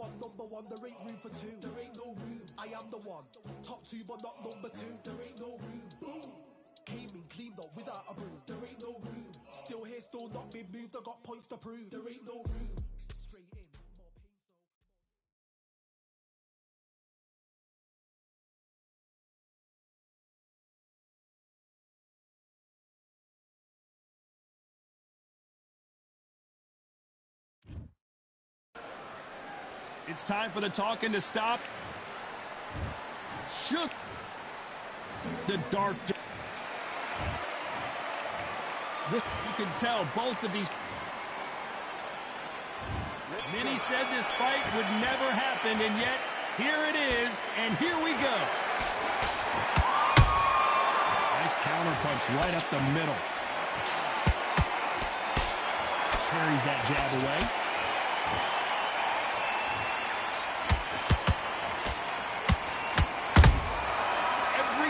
one, number one, there ain't room for two. There ain't no room. I am the one. Top two, but not number two. There ain't no room. Boom. Came in, cleaned up without a broom. There ain't no room. Still here, still not been moved. I got points to prove. There ain't no room. Straight in, more pain, so. It's time for the talking to stop. Shook the dark. You can tell both of these. Many said this fight would never happen, and yet here it is, and here we go. Nice counter punch right up the middle. Carries that jab away.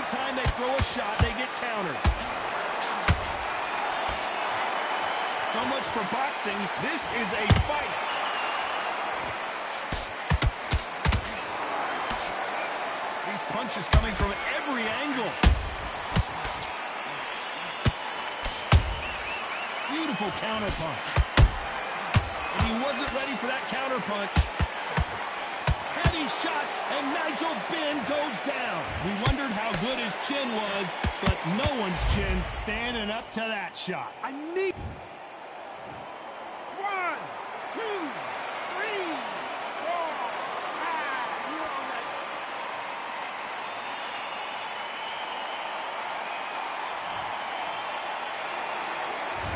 Time they throw a shot, they get countered. So much for boxing. This is a fight. These punches coming from every angle. Beautiful counter punch. And he wasn't ready for that counter punch. Heavy shots, and Nigel Benn goes down. We wondered how good his chin was, but no one's chin's standing up to that shot. I need... 1, 2, 3, 4, 5. You on that?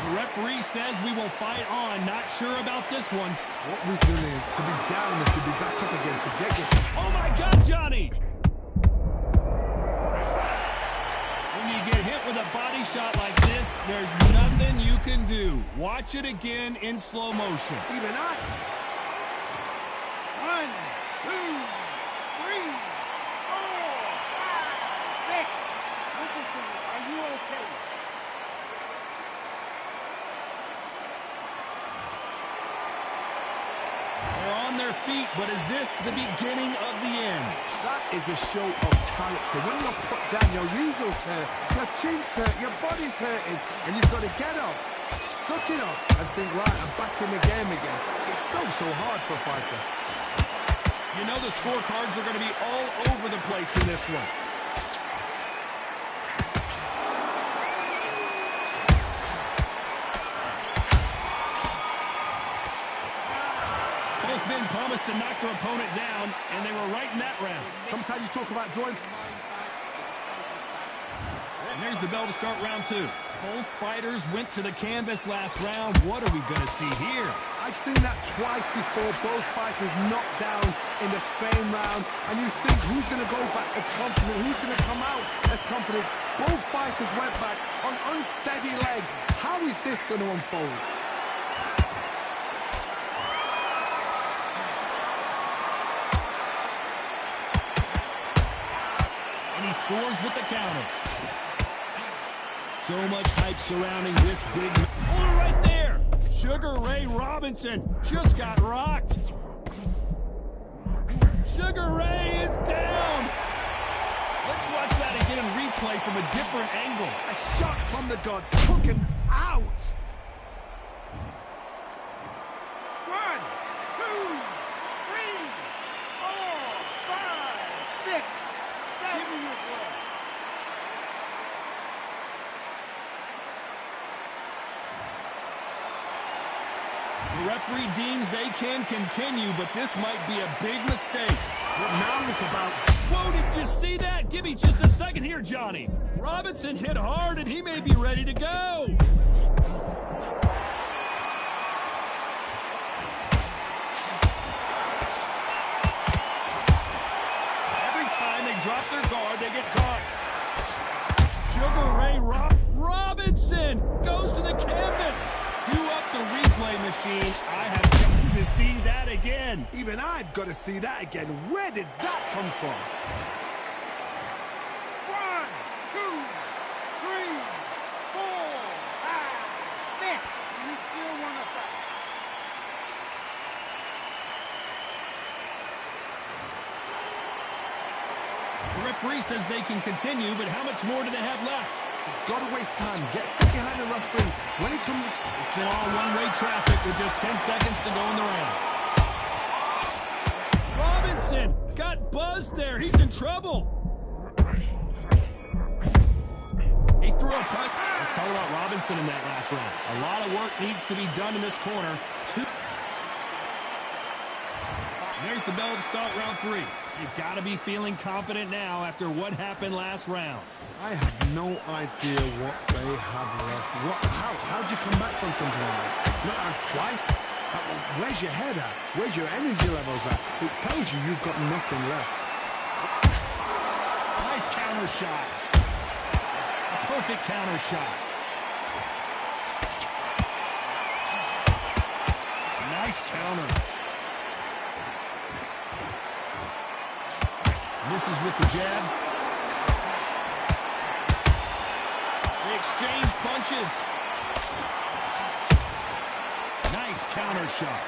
The referee says we will fight on. Not sure about this one. What resilience to be down and to be back up again to get this. Oh my God, Johnny! When you get hit with a body shot like this, there's nothing you can do. Watch it again in slow motion. Even I. 1, 2, 3, 4, 5, 6. Listen to me. Are you okay? They're on their feet, but is this the beginning of the end? That is a show of character. When you're put down, your ego's hurt, your chin's hurt, your body's hurting, and you've got to get up, suck it up, and think, right, I'm back in the game again. It's so hard for a fighter. You know the scorecards are going to be all over the place in this one. Both men promised to knock their opponent down, and they were right in that round. Sometimes you talk about drawing. And there's the bell to start round two. Both fighters went to the canvas last round. What are we going to see here? I've seen that twice before, both fighters knocked down in the same round, and you think, who's going to go back as confident, who's going to come out as confident? Both fighters went back on unsteady legs. How is this going to unfold? And he scores with the counter. So much hype surrounding this big man. Oh, right there! Sugar Ray Robinson just got rocked. Sugar Ray is down. Let's watch that again in replay from a different angle. A shot from the gods took him out. 1, 2, 3, 4, 5, 6, 7. Give me your blood. The referee deems they can continue, but this might be a big mistake. But now it's about... Whoa, did you see that? Give me just a second here, Johnny. Robinson hit hard, and he may be ready to go. Every time they drop their guard, they get caught. Sugar Ray Robinson goes to the canvas. Cue up the replay machine. I have got to see that again. Even I've got to see that again. Where did that come from? 1, 2, 3, 4, 5, 6. You still want to fight? The referee says they can continue, but how much more do they have left? He's got to waste time. Get stuck behind the referee. When he comes... It's been all one-way traffic with just 10 seconds to go in the round. Robinson got buzzed there. He's in trouble. He threw a punch. Let's talk about Robinson in that last round. A lot of work needs to be done in this corner. There's the bell to start round 3. You've got to be feeling confident now after what happened last round. I have no idea what they have left. How'd you come back from something like that? Not out twice? Where's your head at? Where's your energy levels at? It tells you you've got nothing left. Nice counter shot. A perfect counter shot. Nice counter. Misses with the jab. They exchange punches. Nice counter shot.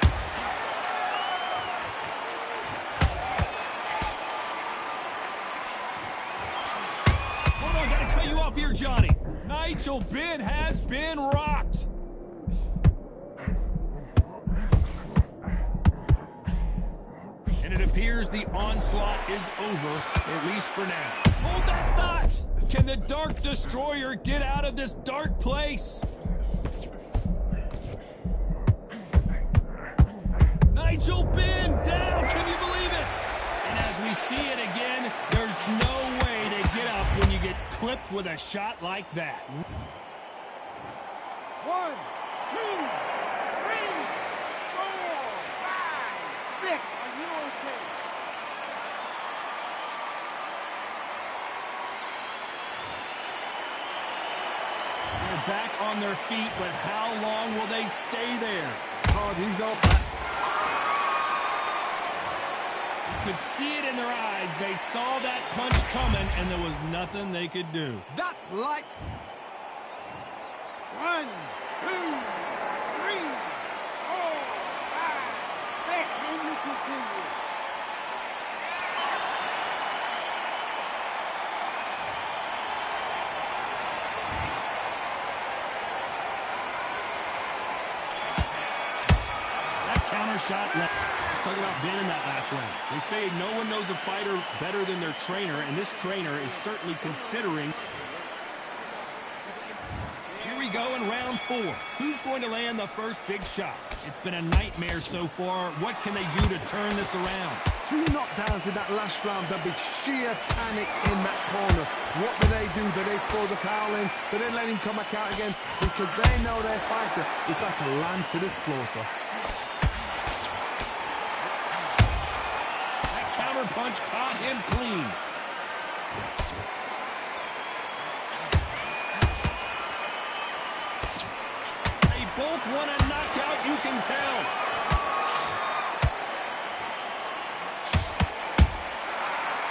Hold on, gotta cut you off here, Johnny. Nigel Benn has been rocked. And it appears the onslaught is over, at least for now. Hold that thought! Can the Dark Destroyer get out of this dark place? Nigel Benn down! Can you believe it? And as we see it again, there's no way to get up when you get clipped with a shot like that. 1, 2, 3, 4, 5, 6. Are you okay? They're back on their feet, but how long will they stay there? Oh, he's up. You could see it in their eyes. They saw that punch coming, and there was nothing they could do. That's lights. 1, 2, 3, 4, 5, 6. Can you continue? That counter shot left. Let's talk about Benn in that last round. They say no one knows a fighter better than their trainer, and this trainer is certainly considering. Here we go in round 4. Who's going to land the first big shot? It's been a nightmare so far. What can they do to turn this around? 2 knockdowns in that last round. There'll be sheer panic in that corner. What do? Do they throw the towel in? Do they let him come back out again? Because they know their fighter is like a lamb to the slaughter. That counter punch caught him clean. They both want a knockout, you can tell.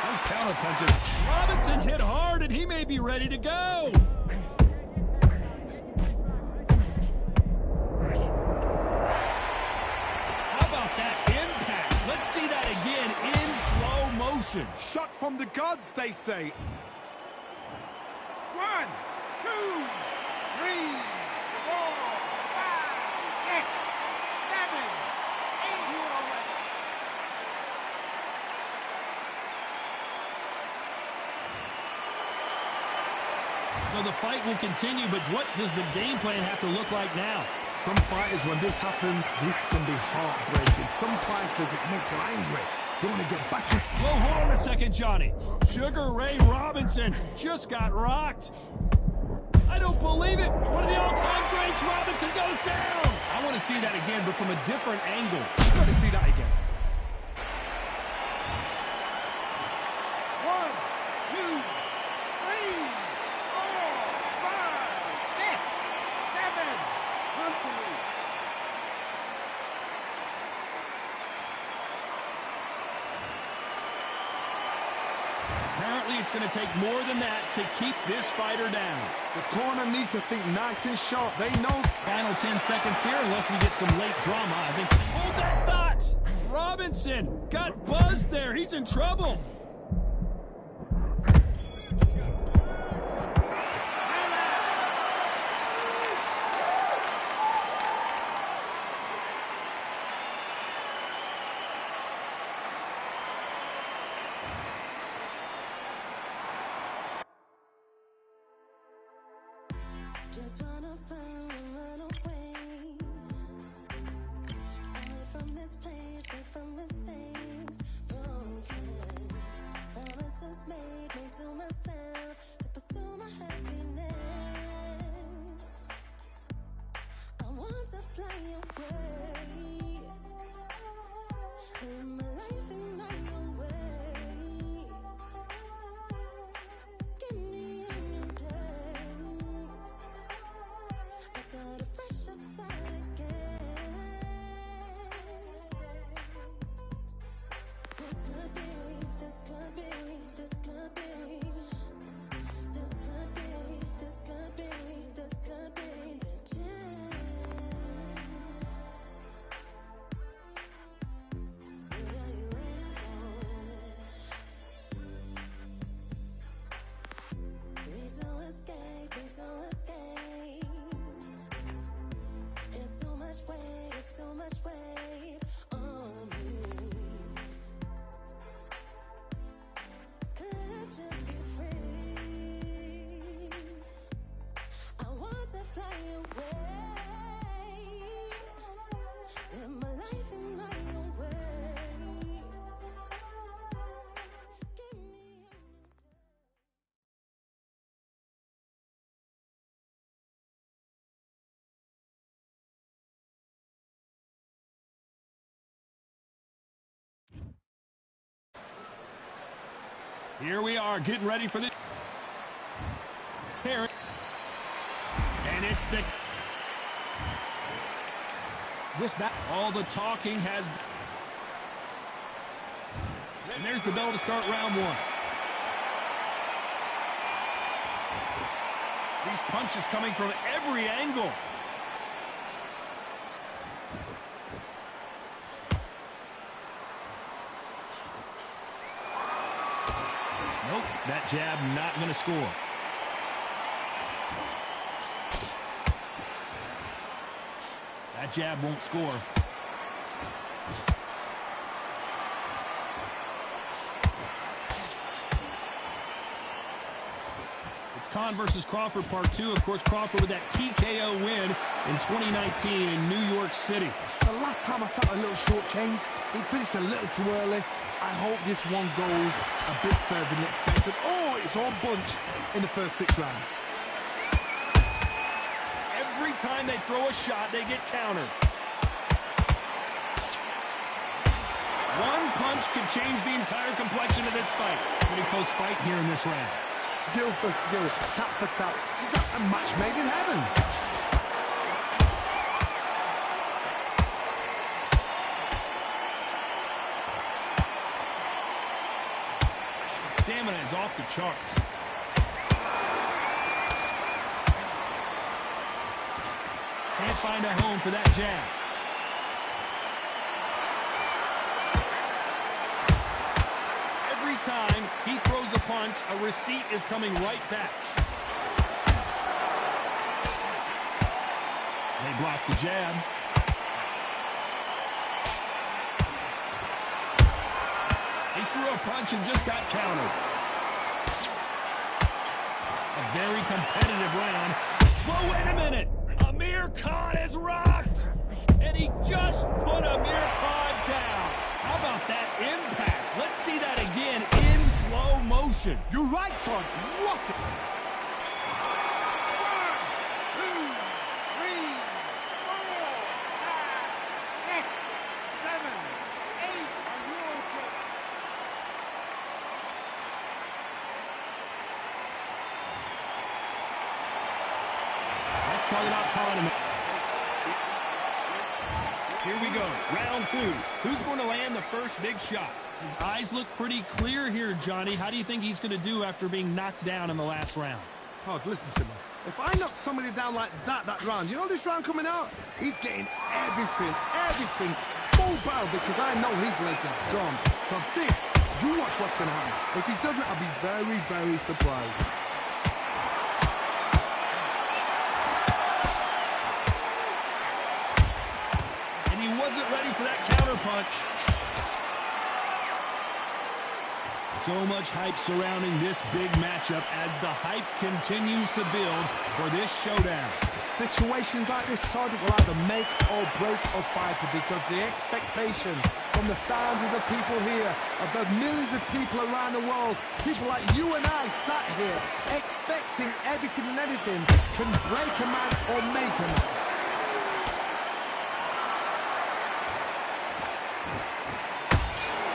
Those counter punches. Robinson hit hard, and he may be ready to go. How about that impact? Let's see that again in slow motion. Shot from the gods, they say. 1, 2, 3, 4, 5, 6, 7, 8. You are ready. So the fight will continue, but what does the game plan have to look like now? Some fighters, when this happens, this can be heartbreaking. Some fighters, it makes them angry. They want to get back. Whoa, hold on a second, Johnny. Sugar Ray Robinson just got rocked. I don't believe it. One of the all-time greats, Robinson goes down. I want to see that again, but from a different angle. You've got to see that again. 1, 2, 3, 4, 5, 6, 7. Come to me. Apparently, it's going to take more than that to keep this fighter down. The corner needs to think nice and sharp. They know. Final 10 seconds here, unless we get some late drama. I think. Hold that thought. Robinson got buzzed there. He's in trouble. Here we are, getting ready for the tear. And it's the... This back. All the talking has... And there's the bell to start round one. These punches coming from every angle. Nope, that jab not going to score. That jab won't score. It's Khan versus Crawford part 2. Of course, Crawford with that TKO win in 2019 in New York City. The last time I felt a little shortchanged, he finished a little too early. I hope this one goes a bit further than expected. Oh, it's all bunched in the first 6 rounds. Every time they throw a shot, they get countered. One punch could change the entire complexion of this fight. Pretty close fight here in this round. Skill for skill, tap for tap. She's like a match made in heaven. Stamina is off the charts. Can't find a home for that jab. Every time he throws a punch, a receipt is coming right back. They block the jab. He threw a punch and just got countered. A very competitive round. Whoa, wait a minute. Amir Khan is rocked. And he just put Amir Khan down. How about that impact? Let's see that again in slow motion. You're right, Todd. What? 1, 2, 3, 4, 5, 6, 7, 8. Are you okay? Let's talk about Khan. Here we go, round 2. Who's going to land the first big shot? His eyes look pretty clear here, Johnny. How do you think he's going to do after being knocked down in the last round? Todd, listen to me. If I knock somebody down like that round, you know this round coming out? He's getting everything, full barrel, because I know his legs are gone. So this, you watch what's going to happen. If he doesn't, I'll be very, very surprised. And he wasn't ready for that counter punch. So much hype surrounding this big matchup as the hype continues to build for this showdown. Situations like this, Todd, will either make or break a fighter, because the expectation from the thousands of people here, of the millions of people around the world, people like you and I sat here expecting everything and anything, can break a man or make a man.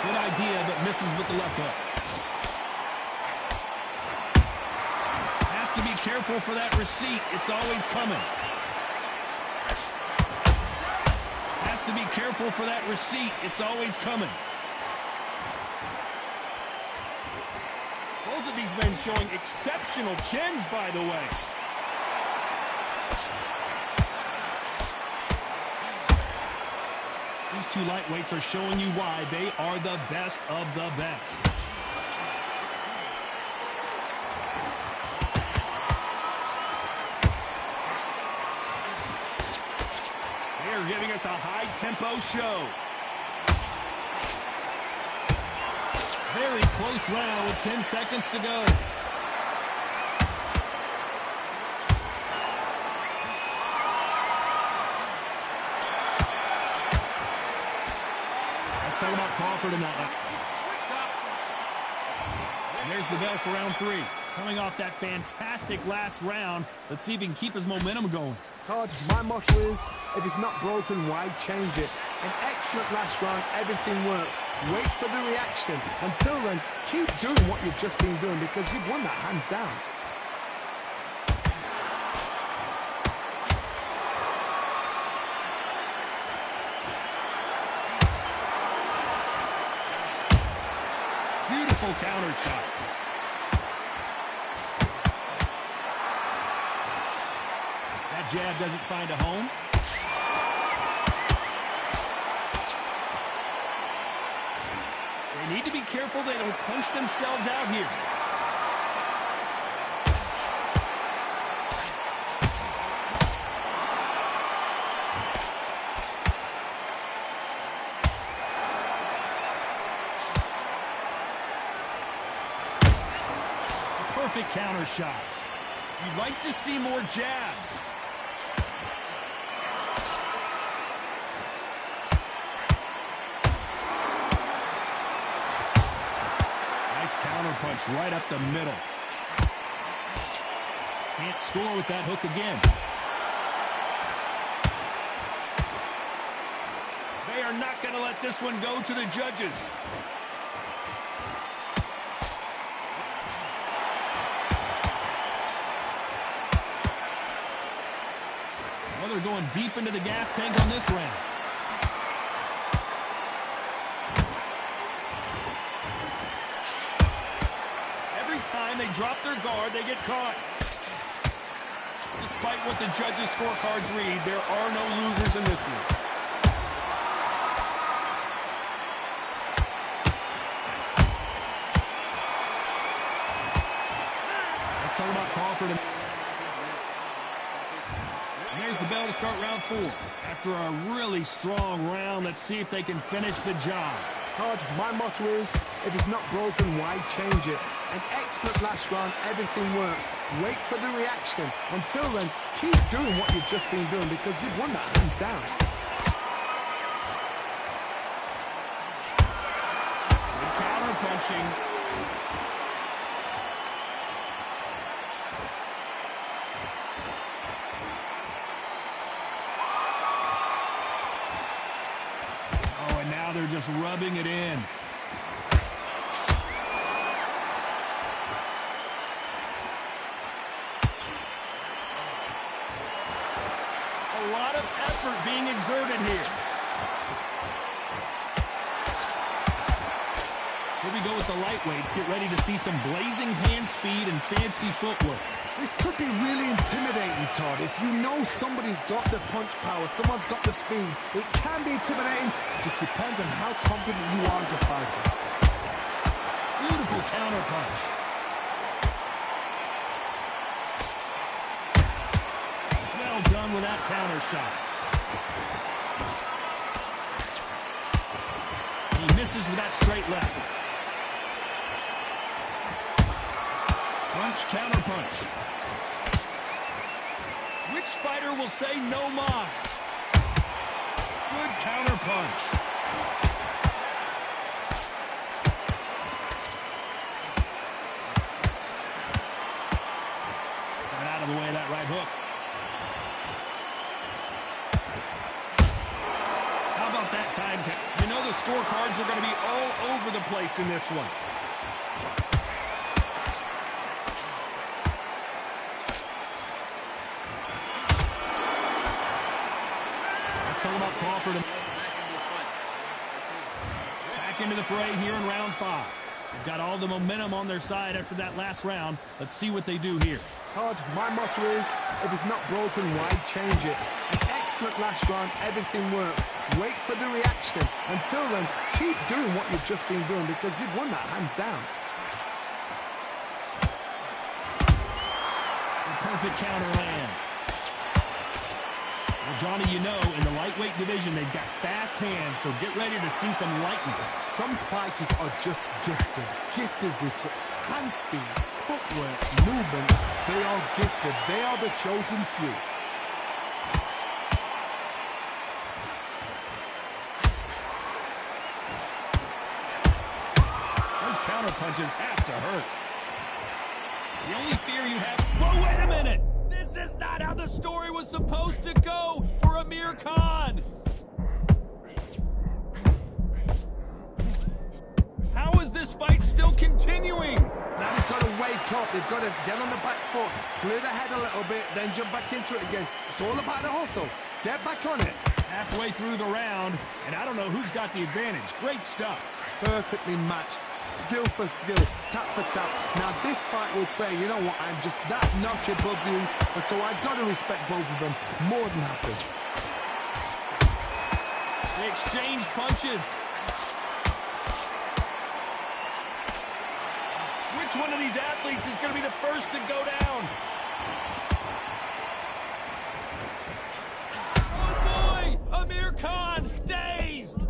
Good idea, but misses with the left hook. To be careful for that receipt. It's always coming. Has to be careful for that receipt. It's always coming. Both of these men showing exceptional chins, by the way. These two lightweights are showing you why they are the best of the best. Giving us a high-tempo show. Very close round with 10 seconds to go. Let's talk about Crawford in that one. And there's the bell for round 3. Coming off that fantastic last round, let's see if he can keep his momentum going. Todd, my motto is, if it's not broken, why change it? An excellent last round. Everything works. Wait for the reaction. Until then, keep doing what you've just been doing because you've won that hands down. Beautiful counter shot. That jab doesn't find a home. They need to be careful they don't punch themselves out here. Perfect counter shot. You'd like to see more jabs. Nice counter punch right up the middle. Can't score with that hook again. They are not going to let this one go to the judges. Well, they're going deep into the gas tank on this round. Every time they drop their guard, they get caught. Despite what the judges' scorecards read, there are no losers in this one. Let's talk about Crawford. There's the bell to start round 4. After a really strong round, let's see if they can finish the job. Todd, my motto is, if it's not broken, why change it? An excellent last round, everything works. Wait for the reaction. Until then, keep doing what you've just been doing because you've won that hands down. Good counter punching. They're just rubbing it in. A lot of effort being exerted here. Here we go with the lightweights. Get ready to see some blazing hand speed and fancy footwork. This could be really intimidating, Todd. If you know somebody's got the punch power, someone's got the speed, it can be intimidating. It just depends on how confident you are as a fighter. Beautiful counter punch. Well done with that counter shot. He misses with that straight left. Punch, counter punch. Which fighter will say no mas? Good counter punch. Got out of the way of that right hook. How about that time count? You know the scorecards are going to be all over the place in this one. Talk about Crawford. Back into the fray here in round 5. They've got all the momentum on their side after that last round. Let's see what they do here. Todd, my motto is, if it's not broken, why change it? An excellent last round, everything worked. Wait for the reaction. Until then, keep doing what you've just been doing because you've won that hands down. The perfect counter lands. Well, Johnny, you know, in the lightweight division, they've got fast hands, so get ready to see some lightning. Some fighters are just gifted with such hand speed, footwork, movement. They are gifted. They are the chosen few. Those counter punches have to hurt. The only fear you have... Whoa, wait a minute! This is not how the story was supposed to go for Amir Khan. This fight's still continuing. Now they've got to wake up. They've got to get on the back foot, clear the head a little bit, then jump back into it again. It's all about the hustle. Get back on it. Halfway through the round, and I don't know who's got the advantage. Great stuff. Perfectly matched, skill for skill, tap for tap. Now this fight will say, you know what, I'm just that notch above you, and so I've got to respect both of them more than have to. They exchange punches. Which one of these athletes is going to be the first to go down? Oh boy! Amir Khan, dazed!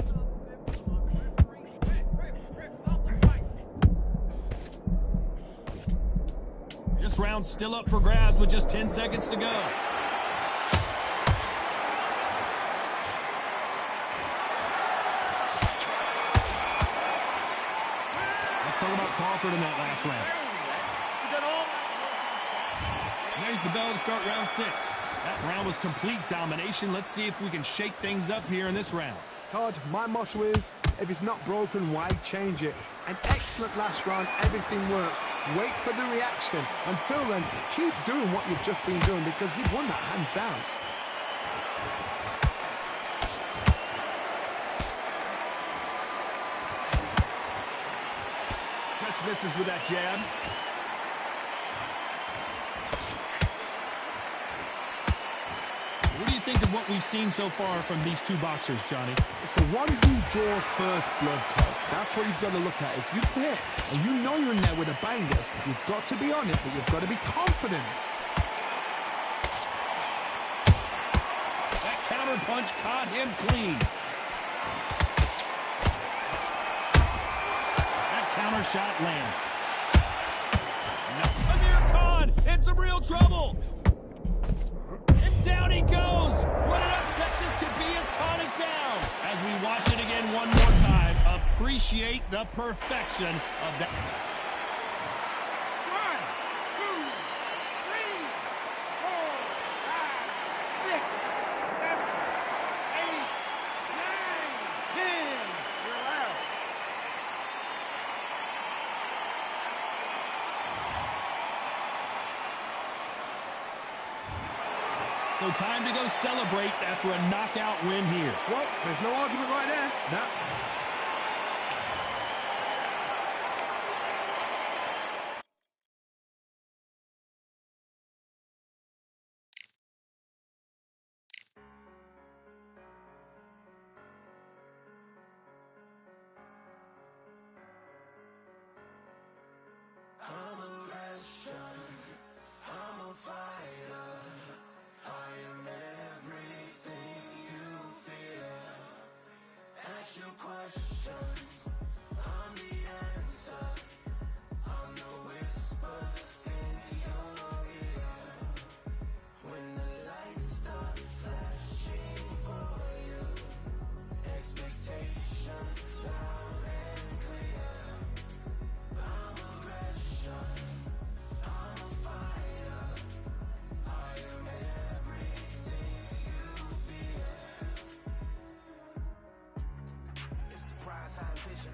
This round's still up for grabs with just 10 seconds to go. Talk about Crawford in that last round. There's the bell to start round 6. That round was complete domination. Let's see if we can shake things up here in this round. Todd, my motto is, if it's not broken, why change it? An excellent last round, everything works. Wait for the reaction. Until then, keep doing what you've just been doing because you've won that hands down. Just misses with that jab. What do you think of what we've seen so far from these two boxers, Johnny? It's the one who draws first blood, Todd. That's what you've got to look at. If you hit and you know you're in there with a banger, you've got to be on it, but you've got to be confident. That counter punch caught him clean. Counter shot lands. Amir Khan in some real trouble. And down he goes. What an upset this could be as Khan is down. As we watch it again one more time, appreciate the perfection of that. 1, 2, 3, 4, 5, 6, 7, 8, 9, 10. You're out. So time to go celebrate after a knockout win here. Well, there's no argument right there. No. Vision.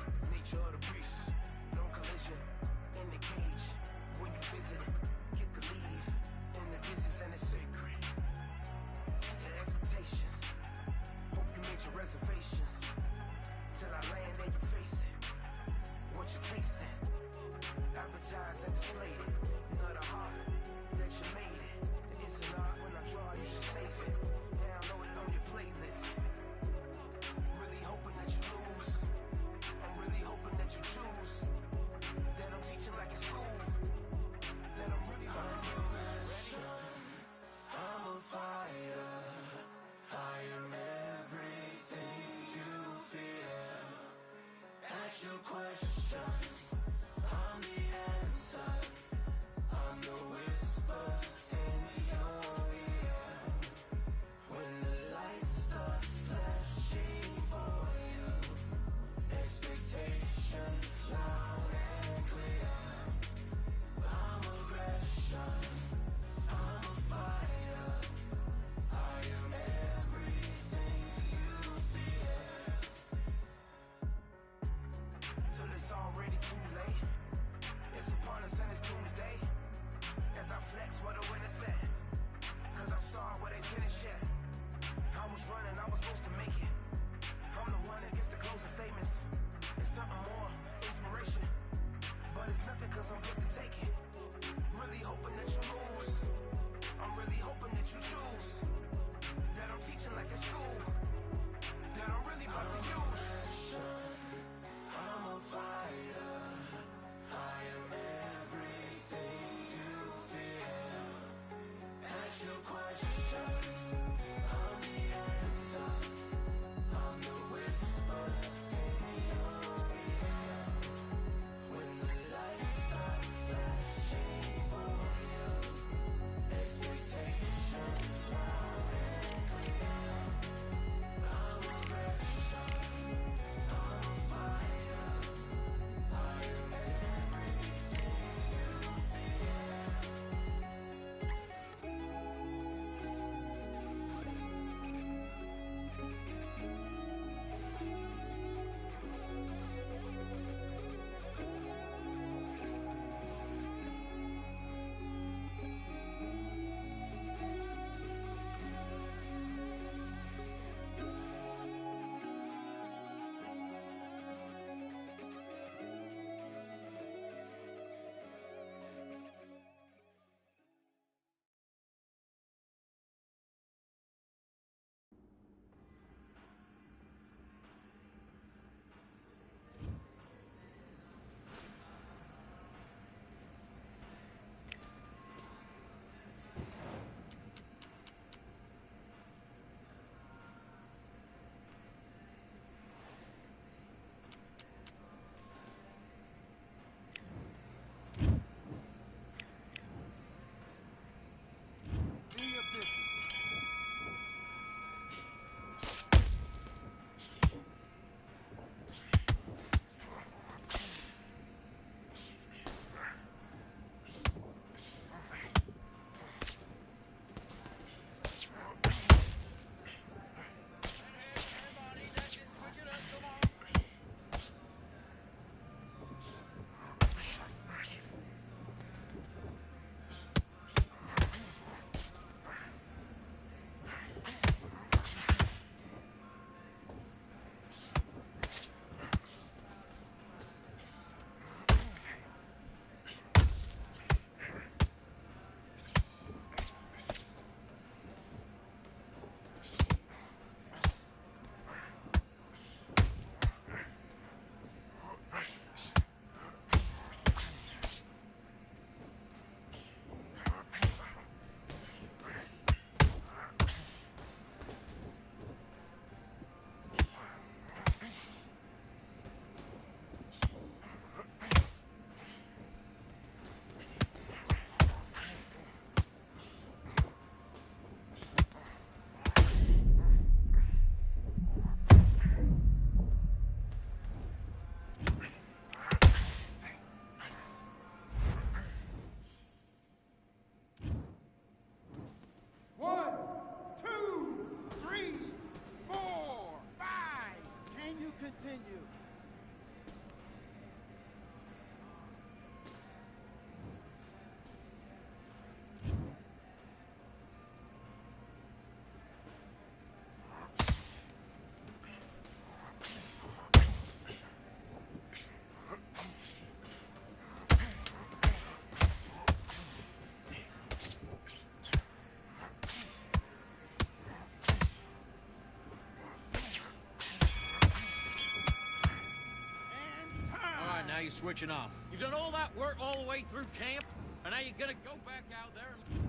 switching off? You've done all that work all the way through camp, and now you're gonna go back out there and...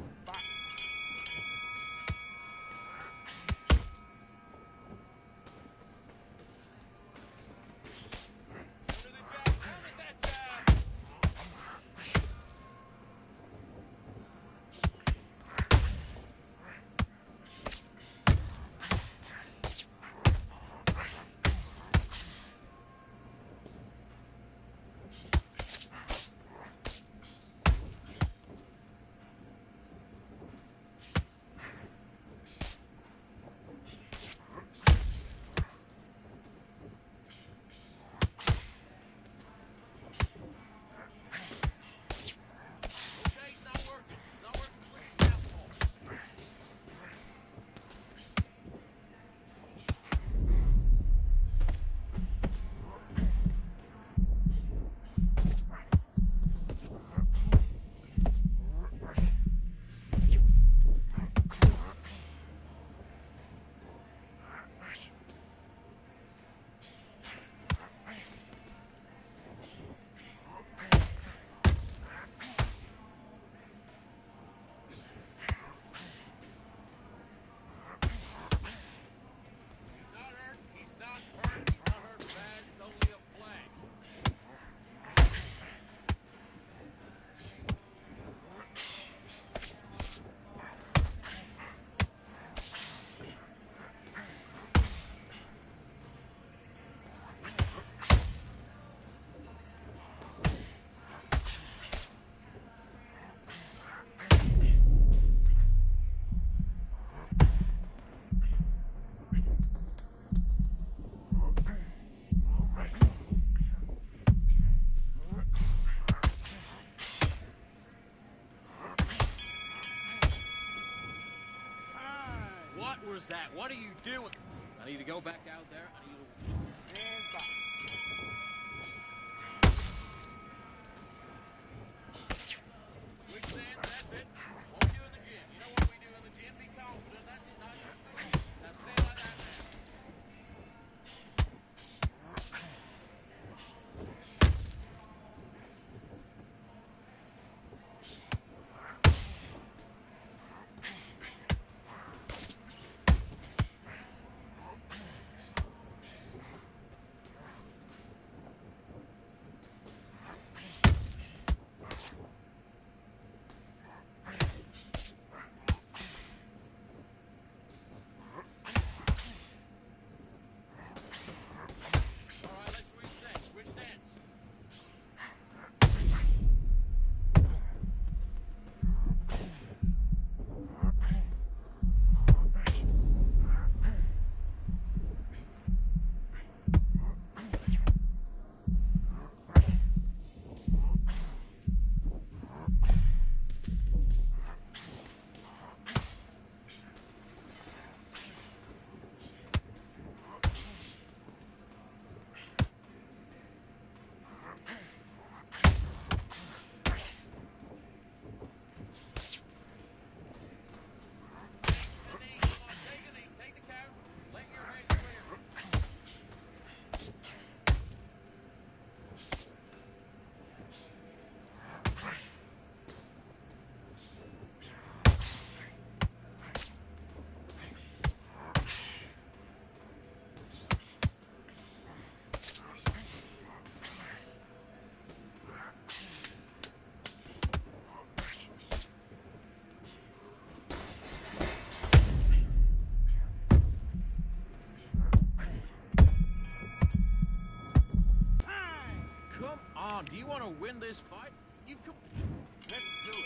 What was that? What are you doing? I need to go back out there. I need to... Hands up. Switch stance, that's it. What we do in the gym. You know what we do in the gym? Be confident. That's it. Nice and smooth. Now stay like that now. Do you want to win this fight? You've come... Let's do it.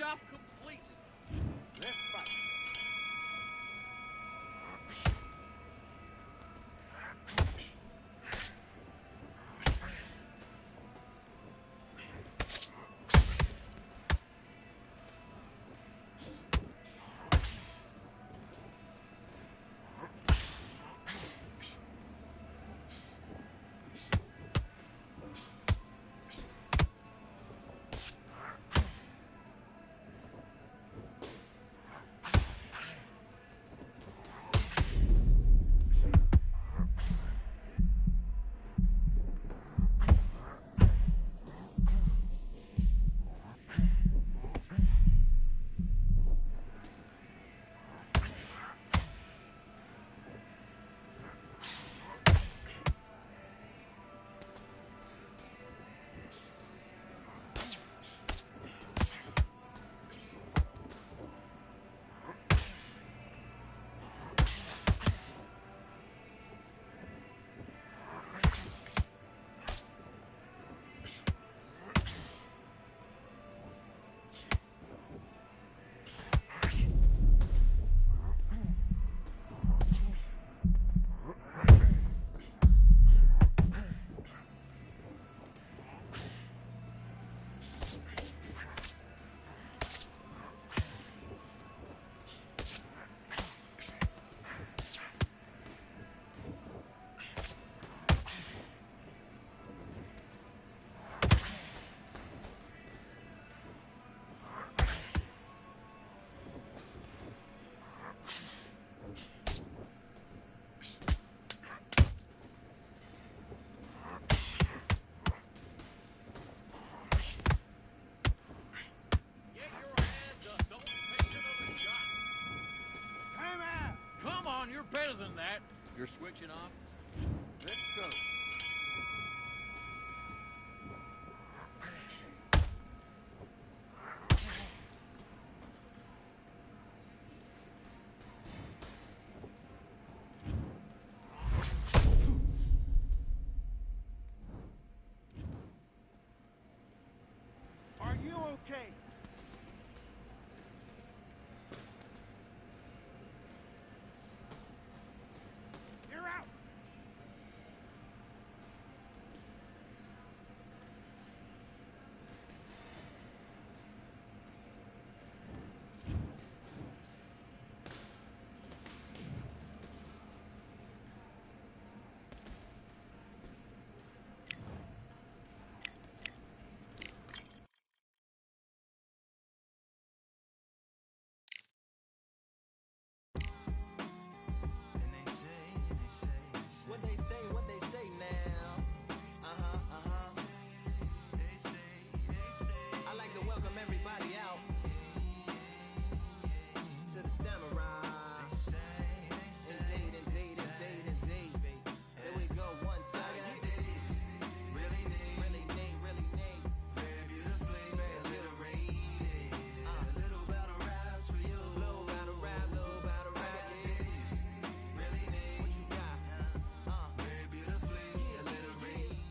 off completely. Let's fight. Get your hands up. Don't take another shot. Time out. Come on, you're better than that. You're switching off. Let's go. Are you okay? You're out. What they say now. I like to welcome everybody out to the samurai. Indeed. Here we go, one side. Really need. Very beautifully, very alliterated. A little battle raps for you. Little battle rap. Really need. What you got? Very beautifully alliterated.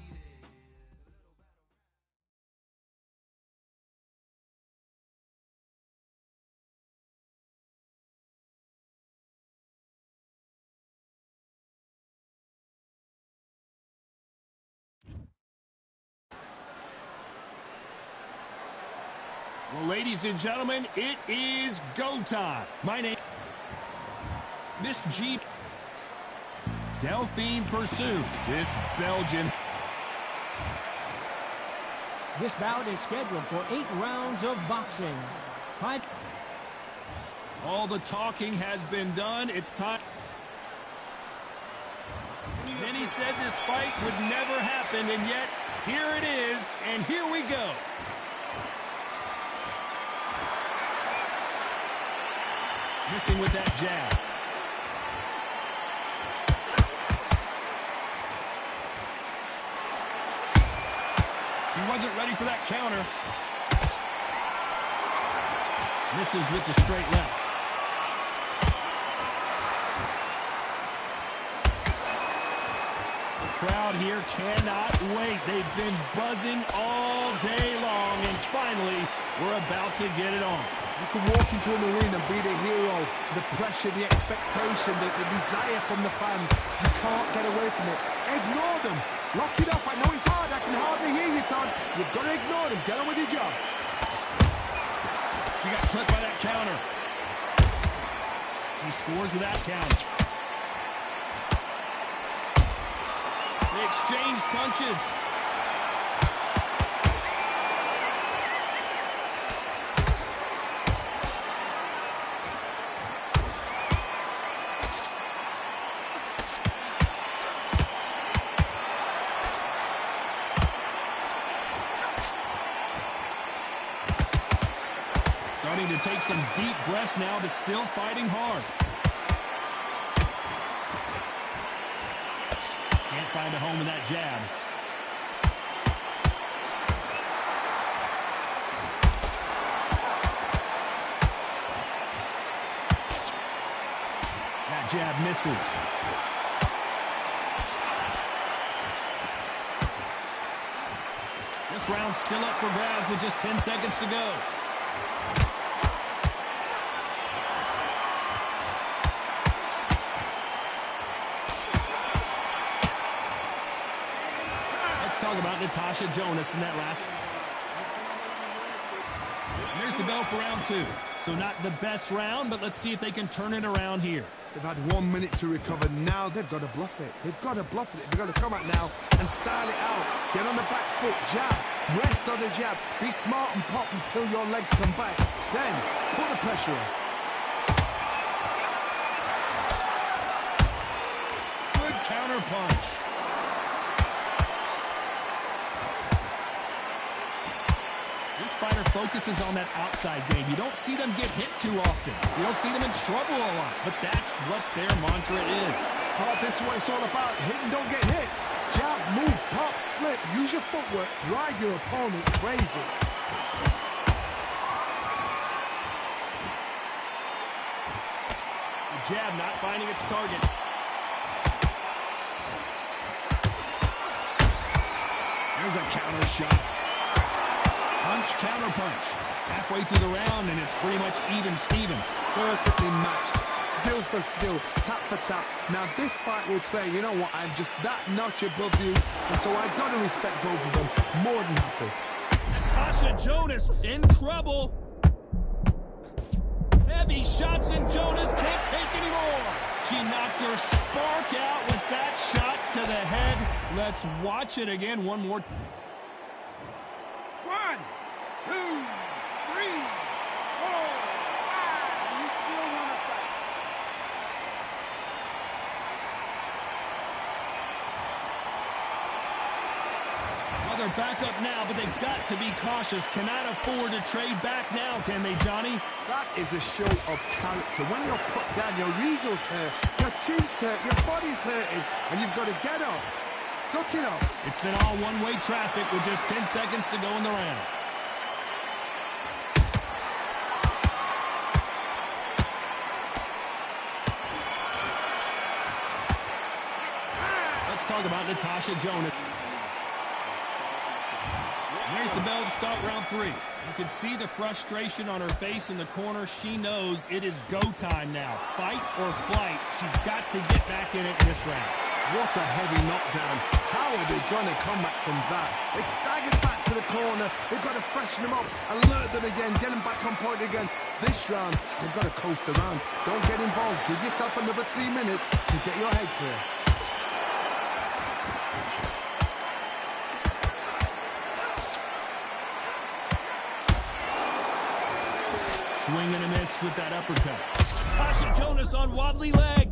Well, ladies and gentlemen, it is go time. My name, Miss G. Delphine Pursuit, this Belgian. This bout is scheduled for 8 rounds of boxing. Fight. All the talking has been done. It's time. Many said this fight would never happen, and yet here it is, and here we go. Missing with that jab. She wasn't ready for that counter. Misses with the straight left. The crowd here cannot wait. They've been buzzing all day long, and finally, We're about to get it on. You can walk into an arena and be the hero. The pressure, the expectation, the desire from the fans. You can't get away from it. Ignore them. Lock it up. I know it's hard. I can hardly hear you, Todd. You've got to ignore them. Get on with your job. She got clipped by that counter. She scores with that counter. They exchange punches. Starting to take some deep breaths now, but still fighting hard. Can't find a home in that jab. That jab misses. This round's still up for grabs with just 10 seconds to go. Talk about Natasha Jonas in that last. There's the bell for round 2. So not the best round, but let's see if they can turn it around here. They've had 1 minute to recover. Now they've got to bluff it. They've got to bluff it. They've got to come out now and style it out. Get on the back foot, jab, rest on the jab. Be smart and pop until your legs come back. Then put the pressure on. Good counter punch. This fighter focuses on that outside game. You don't see them get hit too often. You don't see them in trouble a lot, but that's what their mantra is. Oh, this is what it's all about. Hit and don't get hit. Jab, move, pop, slip. Use your footwork. Drive your opponent crazy. The jab not finding its target. There's a counter shot. Punch, counter punch. Halfway through the round, and it's pretty much even Steven. Perfectly matched. Skill for skill, tap for tap. Now this fight will say, you know what, I'm just that notch above you, and so I've got to respect both of them. More than happy. Natasha Jonas in trouble. Heavy shots, and Jonas can't take anymore. She knocked her spark out with that shot to the head. Let's watch it again one more. 1, 2, 3, 4, 5. You still want to fight? Well, they're back up now, but they've got to be cautious. Cannot afford to trade back now, can they, Johnny? That is a show of character. When you're put down, your ego's hurt, your chin's hurt, your body's hurting, and you've got to get up. Suck it up. It's been all one-way traffic with just 10 seconds to go in the round. Let's talk about Natasha Jonas. There's the bell to start round 3. You can see the frustration on her face in the corner. She knows it is go time now. Fight or flight. She's got to get back in it in this round. What a heavy knockdown. How are they going to come back from that? They staggered back to the corner. They've got to freshen them up, alert them again, get them back on point again. This round, they've got to coast around. Don't get involved. Give yourself another 3 minutes to get your head clear. Swing and a miss with that uppercut. Natasha Jonas on wobbly legs.